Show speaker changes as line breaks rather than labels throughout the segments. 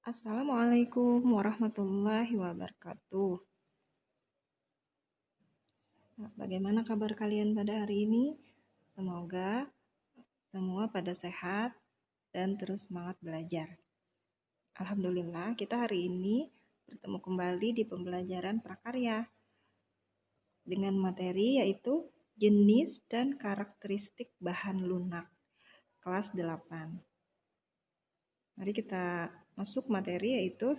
Assalamualaikum warahmatullahi wabarakatuh. Nah, bagaimana kabar kalian pada hari ini? Semoga semua pada sehat dan terus semangat belajar. Alhamdulillah, kita hari ini bertemu kembali di pembelajaran prakarya dengan materi yaitu jenis dan karakteristik bahan lunak kelas 8. Mari kita masuk materi yaitu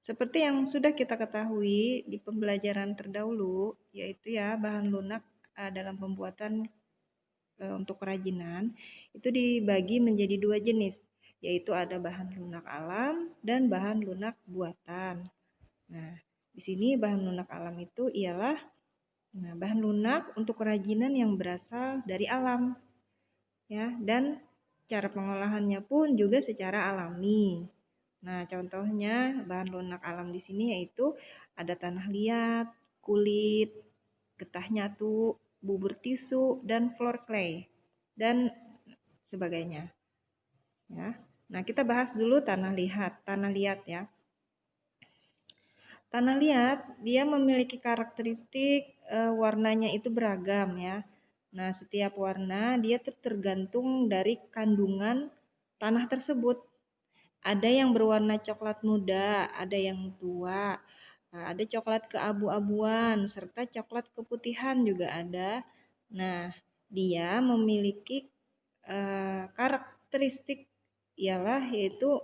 seperti yang sudah kita ketahui di pembelajaran terdahulu, yaitu bahan lunak dalam pembuatan untuk kerajinan, itu dibagi menjadi dua jenis, yaitu ada bahan lunak alam dan bahan lunak buatan. Nah, di sini bahan lunak alam itu ialah bahan lunak untuk kerajinan yang berasal dari alam, ya, dan cara pengolahannya pun juga secara alami. Nah, contohnya bahan lunak alam di sini yaitu ada tanah liat, kulit, getah nyatu, bubur tisu, dan floor clay, dan sebagainya. Ya. Nah, kita bahas dulu tanah liat ya. Tanah liat dia memiliki karakteristik warnanya itu beragam ya. Nah, setiap warna dia tergantung dari kandungan tanah tersebut. Ada yang berwarna coklat muda, ada yang tua, ada coklat keabu-abuan, serta coklat keputihan juga ada. Nah, dia memiliki karakteristik yaitu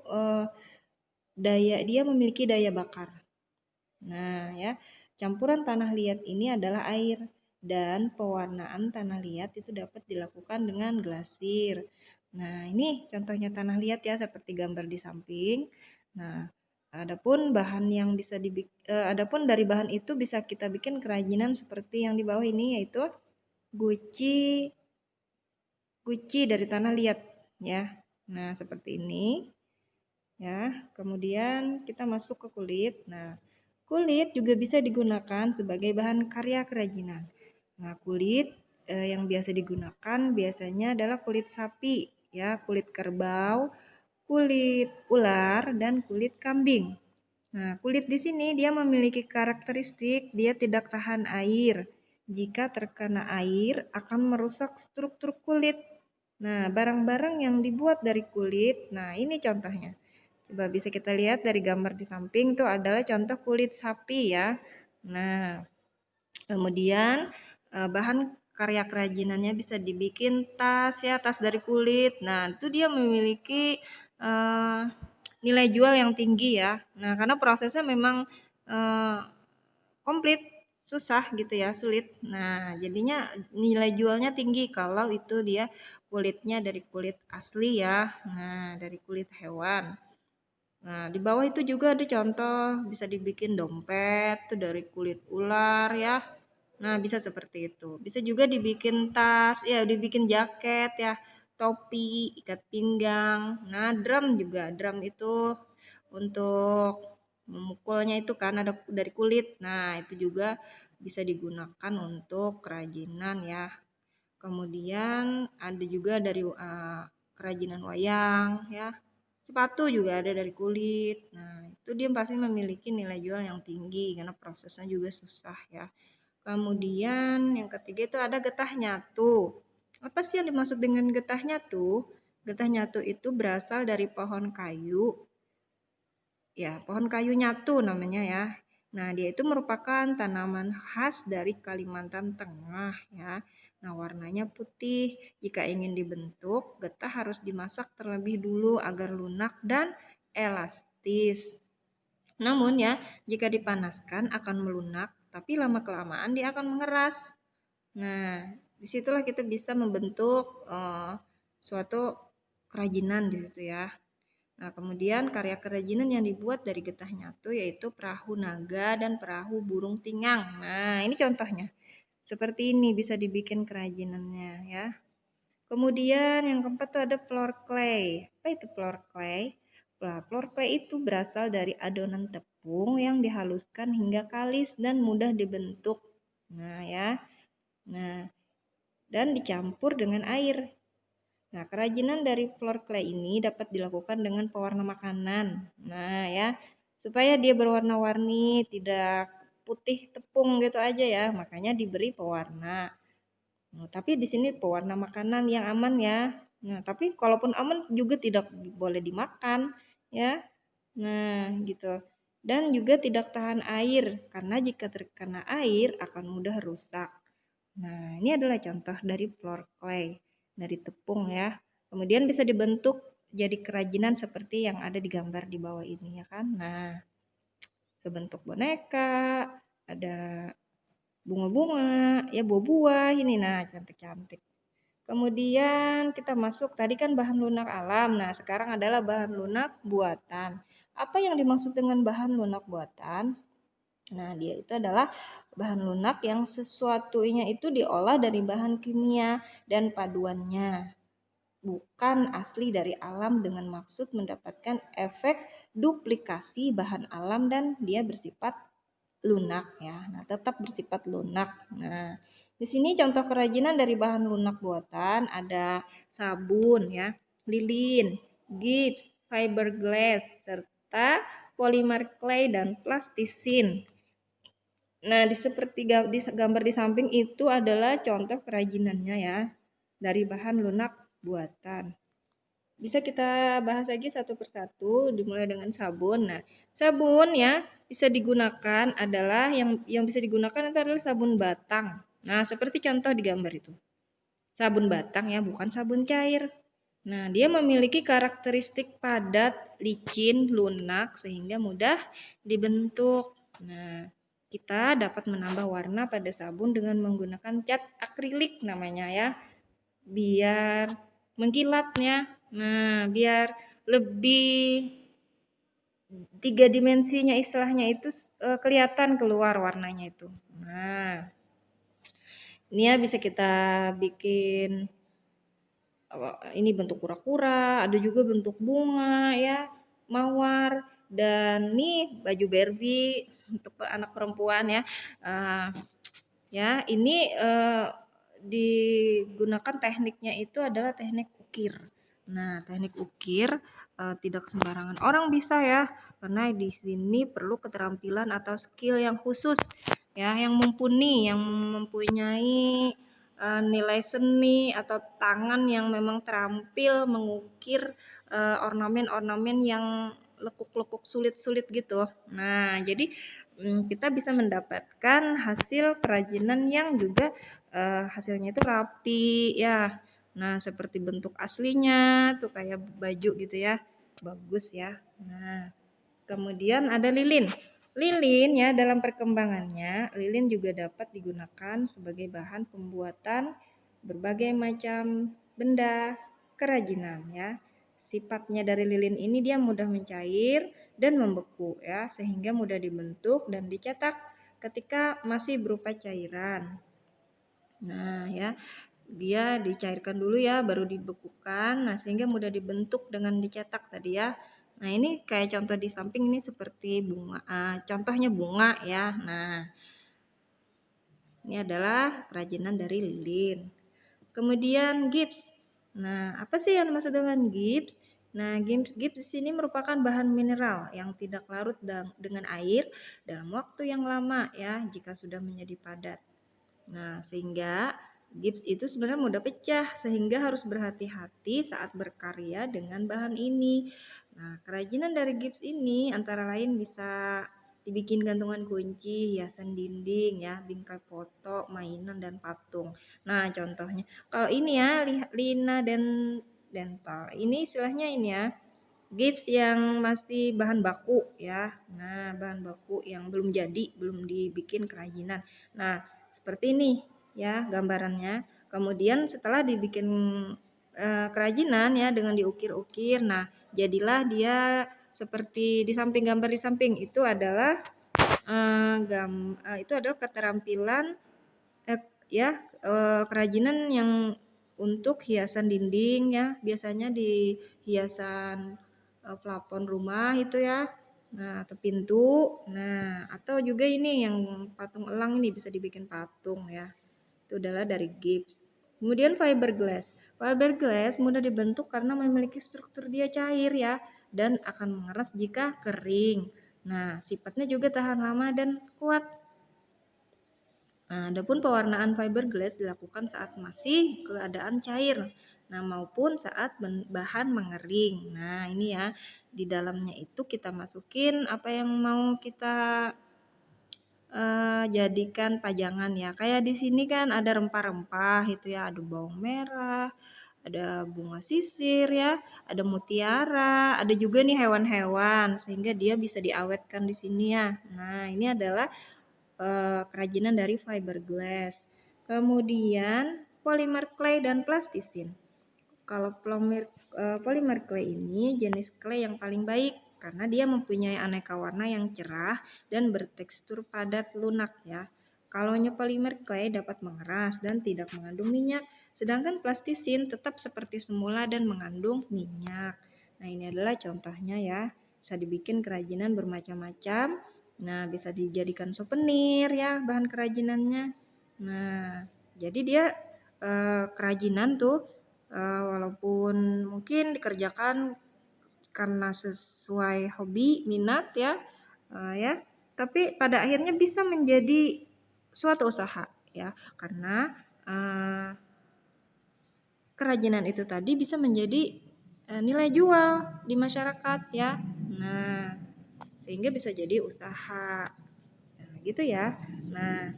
dia memiliki daya bakar. Nah, ya, campuran tanah liat ini adalah air dan pewarnaan tanah liat itu dapat dilakukan dengan glasir. Nah, ini contohnya tanah liat ya seperti gambar di samping. Nah, adapun dari bahan itu bisa kita bikin kerajinan seperti yang di bawah ini yaitu guci dari tanah liat ya. Nah, seperti ini. Ya, kemudian kita masuk ke kulit. Nah, kulit juga bisa digunakan sebagai bahan karya kerajinan. Nah, kulit yang biasa digunakan biasanya adalah kulit sapi, ya, kulit kerbau, kulit ular, dan kulit kambing. Nah, kulit di sini dia memiliki karakteristik dia tidak tahan air. Jika terkena air akan merusak struktur kulit. Nah, barang-barang yang dibuat dari kulit, nah ini contohnya. Coba bisa kita lihat dari gambar di samping itu adalah contoh kulit sapi ya. Nah, kemudian bahan karya kerajinannya bisa dibikin tas ya, tas dari kulit. Nah, itu dia memiliki nilai jual yang tinggi ya. Nah, karena prosesnya memang komplit, susah gitu ya, sulit. Nah, jadinya nilai jualnya tinggi kalau itu dia kulitnya dari kulit asli ya. Nah, dari kulit hewan. Nah, di bawah itu juga ada contoh bisa dibikin dompet tuh dari kulit ular ya. Nah, bisa seperti itu. Bisa juga dibikin tas, ya dibikin jaket ya, topi, ikat pinggang. Nah, drum juga. Drum itu untuk memukulnya itu kan ada dari kulit. Nah, itu juga bisa digunakan untuk kerajinan ya. Kemudian ada juga dari kerajinan wayang ya. Sepatu juga ada dari kulit. Nah, itu dia pasti memiliki nilai jual yang tinggi karena prosesnya juga susah ya. Kemudian yang ketiga itu ada getah nyatu. Apa sih yang dimaksud dengan getah nyatu? Getah nyatu itu berasal dari pohon kayu. Ya, pohon kayu nyatu namanya ya. Nah, dia itu merupakan tanaman khas dari Kalimantan Tengah ya. Nah, warnanya putih. Jika ingin dibentuk, getah harus dimasak terlebih dulu agar lunak dan elastis. Namun ya, jika dipanaskan akan melunak, tapi lama-kelamaan dia akan mengeras. Nah, disitulah kita bisa membentuk suatu kerajinan di situ ya. Nah, kemudian karya kerajinan yang dibuat dari getah nyatu yaitu perahu naga dan perahu burung tingang. Nah, ini contohnya. Seperti ini bisa dibikin kerajinannya ya. Kemudian yang keempat itu ada floor clay. Apa itu floor clay? Nah, floor clay itu berasal dari adonan tepung yang dihaluskan hingga kalis dan mudah dibentuk. Nah, ya. Nah, dan dicampur dengan air. Nah, kerajinan dari floor clay ini dapat dilakukan dengan pewarna makanan. Nah, ya, supaya dia berwarna-warni, tidak putih tepung gitu aja ya, makanya diberi pewarna. Nah, tapi di sini pewarna makanan yang aman ya. Nah, tapi kalaupun aman juga tidak boleh dimakan ya. Nah, gitu. Dan juga tidak tahan air karena jika terkena air akan mudah rusak. Nah, ini adalah contoh dari floor clay, dari tepung ya. Kemudian bisa dibentuk jadi kerajinan seperti yang ada di gambar di bawah ini ya kan. Nah, sebentuk boneka, ada bunga-bunga, ya buah-buah ini nah cantik-cantik. Kemudian kita masuk tadi kan bahan lunak alam. Nah, sekarang adalah bahan lunak buatan. Apa yang dimaksud dengan bahan lunak buatan? Nah, dia itu adalah bahan lunak yang sesuatunya itu diolah dari bahan kimia dan paduannya, bukan asli dari alam dengan maksud mendapatkan efek duplikasi bahan alam dan dia bersifat lunak ya. Nah, tetap bersifat lunak. Nah, di sini contoh kerajinan dari bahan lunak buatan ada sabun ya, lilin, gips, fiberglass, serta polimer clay dan plastisin. Nah, di gambar di samping itu adalah contoh kerajinannya ya, dari bahan lunak buatan. Bisa kita bahas lagi satu persatu, dimulai dengan sabun. Nah, sabun ya bisa digunakan adalah yang bisa digunakan itu adalah sabun batang. Nah, seperti contoh di gambar itu. Sabun batang ya, bukan sabun cair. Nah, dia memiliki karakteristik padat, licin, lunak sehingga mudah dibentuk. Nah, kita dapat menambah warna pada sabun dengan menggunakan cat akrilik namanya ya, biar mengkilatnya. Nah, biar lebih tiga dimensinya istilahnya itu kelihatan keluar warnanya itu. Nah, ini ya bisa kita bikin ini bentuk kura-kura, ada juga bentuk bunga ya, mawar, dan nih baju Barbie untuk anak perempuan ya. Ya, ini digunakan tekniknya itu adalah teknik ukir. Nah, teknik ukir tidak sembarangan orang bisa ya, karena di sini perlu keterampilan atau skill yang khusus ya, yang mumpuni, yang mempunyai nilai seni atau tangan yang memang terampil mengukir ornamen-ornamen yang lekuk-lekuk sulit-sulit gitu. Nah, jadi kita bisa mendapatkan hasil kerajinan yang juga hasilnya itu rapi ya. Nah, seperti bentuk aslinya tuh kayak baju gitu ya. Bagus ya. Nah, kemudian ada lilin. Lilin ya dalam perkembangannya, lilin juga dapat digunakan sebagai bahan pembuatan berbagai macam benda kerajinan ya. Sifatnya dari lilin ini dia mudah mencair dan membeku ya, sehingga mudah dibentuk dan dicetak ketika masih berupa cairan. Nah, ya, dia dicairkan dulu ya, baru dibekukan. Nah, sehingga mudah dibentuk dengan dicetak tadi ya. Nah, ini kayak contoh di samping ini seperti bunga. Contohnya bunga ya. Nah, ini adalah kerajinan dari lilin. Kemudian gips. Nah, apa sih yang dimaksud dengan gips? Nah, gips di sini merupakan bahan mineral yang tidak larut dengan air dalam waktu yang lama ya jika sudah menjadi padat. Nah, sehingga gips itu sebenarnya mudah pecah sehingga harus berhati-hati saat berkarya dengan bahan ini. Nah, kerajinan dari gips ini antara lain bisa dibikin gantungan kunci, hiasan dinding ya, bingkai foto, mainan dan patung. Nah, contohnya kalau ini ya lina dan dental. Ini istilahnya ini ya, gips yang masih bahan baku ya. Nah, bahan baku yang belum jadi, belum dibikin kerajinan. Nah, seperti ini ya gambarannya. Kemudian setelah dibikin kerajinan ya dengan diukir-ukir. Nah, jadilah dia seperti di samping gambar di samping itu adalah itu adalah keterampilan ya kerajinan yang untuk hiasan dinding ya, biasanya di hiasan plafon rumah itu ya. Nah, atau pintu. Nah, atau juga ini yang patung elang ini bisa dibikin patung ya. Itu adalah dari gips. Kemudian fiberglass. Fiberglass mudah dibentuk karena memiliki struktur dia cair ya, dan akan mengeras jika kering. Nah, sifatnya juga tahan lama dan kuat. Nah, adapun pewarnaan fiberglass dilakukan saat masih keadaan cair, nah maupun saat bahan mengering. Nah, ini ya, di dalamnya itu kita masukin apa yang mau kita jadikan pajangan ya. Kayak di sini kan ada rempah-rempah itu ya, ada bawang merah, ada bunga sisir ya, ada mutiara, ada juga nih hewan-hewan sehingga dia bisa diawetkan di sini ya. Nah, ini adalah kerajinan dari fiberglass. Kemudian polymer clay dan plastisin. Kalau polymer clay ini jenis clay yang paling baik karena dia mempunyai aneka warna yang cerah dan bertekstur padat lunak ya. Kalaunya polymer clay dapat mengeras dan tidak mengandung minyak, sedangkan plastisin tetap seperti semula dan mengandung minyak. Nah, ini adalah contohnya ya. Bisa dibikin kerajinan bermacam-macam. Nah, bisa dijadikan souvenir ya bahan kerajinannya. Nah, jadi dia kerajinan tuh walaupun mungkin dikerjakan karena sesuai hobi, minat ya, ya, tapi pada akhirnya bisa menjadi suatu usaha ya, karena kerajinan itu tadi bisa menjadi nilai jual di masyarakat ya. Nah, sehingga bisa jadi usaha. Nah, gitu ya. Nah,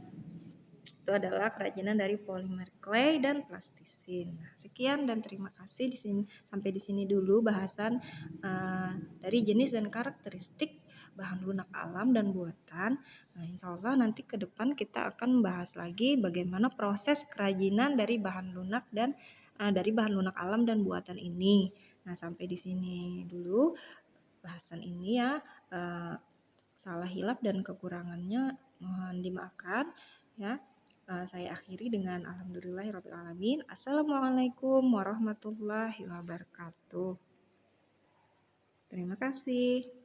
itu adalah kerajinan dari polymer clay dan plastisin. Nah, sekian dan terima kasih di sini, sampai di sini dulu bahasan dari jenis dan karakteristik bahan lunak alam dan buatan. Nah, insya Allah nanti ke depan kita akan membahas lagi bagaimana proses kerajinan dari bahan lunak dan dari bahan lunak alam dan buatan ini. Nah, sampai di sini dulu bahasan ini ya. Salah hilap dan kekurangannya mohon dimaafkan ya. Saya akhiri dengan alhamdulillahirabbil alamin. Assalamualaikum warahmatullahi wabarakatuh. Terima kasih.